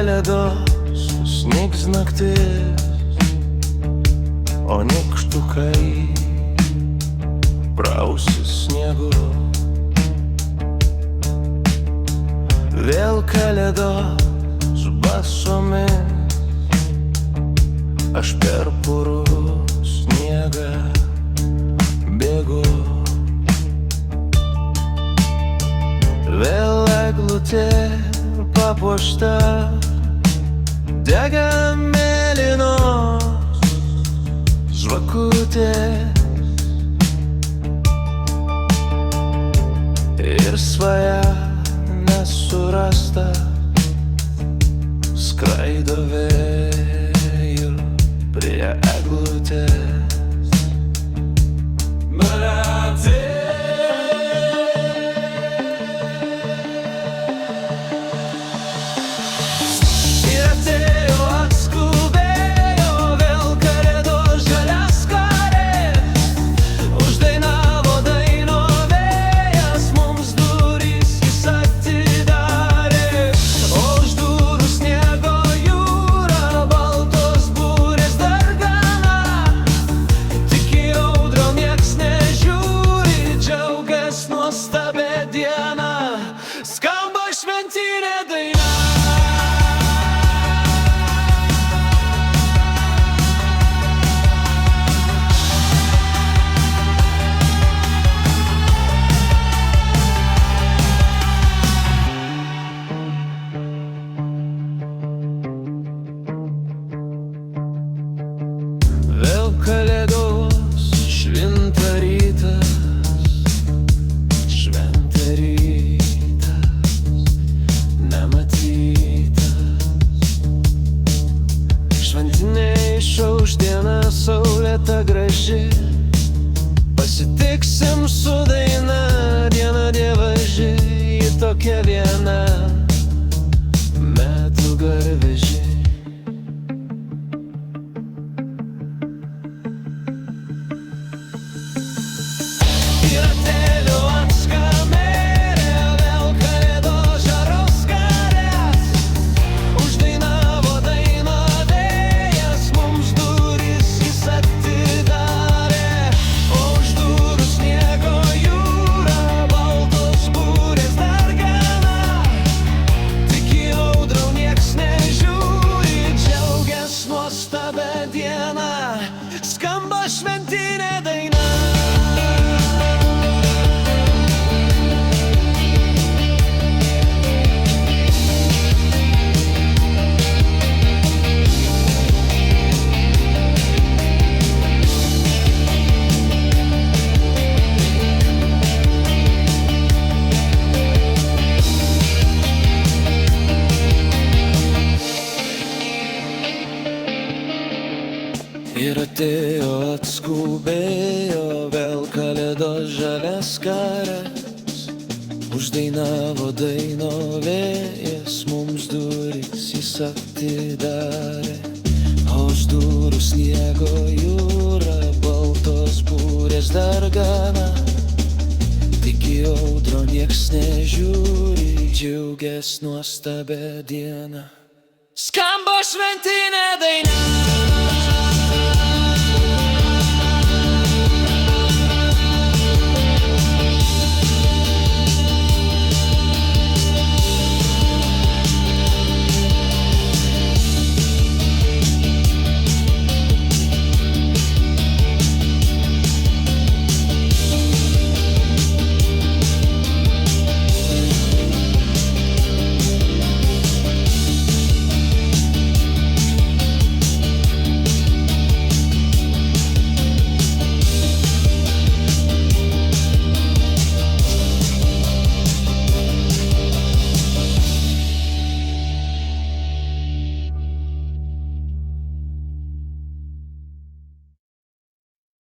kalėdos, snigs naktis, o nykštukai prausis sniegu. Vėl kalėdos basomis, aš per purų sniegą bėgu. Vėl eglutė papuošta dega mėlynos žvakutės ir svaja surasta skraido vėju prie eglutės. Kalėdos švinta rytas, šventa rytas, nematytas. Šventiniai išauš diena saulėta graži, pasitiksim su daina, diena dievaži, ji tokia viena, metų garveži. Skamba šventinė daina. Ir atėjo, atskubėjo vėl kalėdos žalias karas, uždainavo daino vėjas, mums duris jis atidarė, o už durų sniego jūra, baltos burės dargana, tik į audro nieks nežiūri, džiaugias nuostabia diena. Skamba šventinė daina.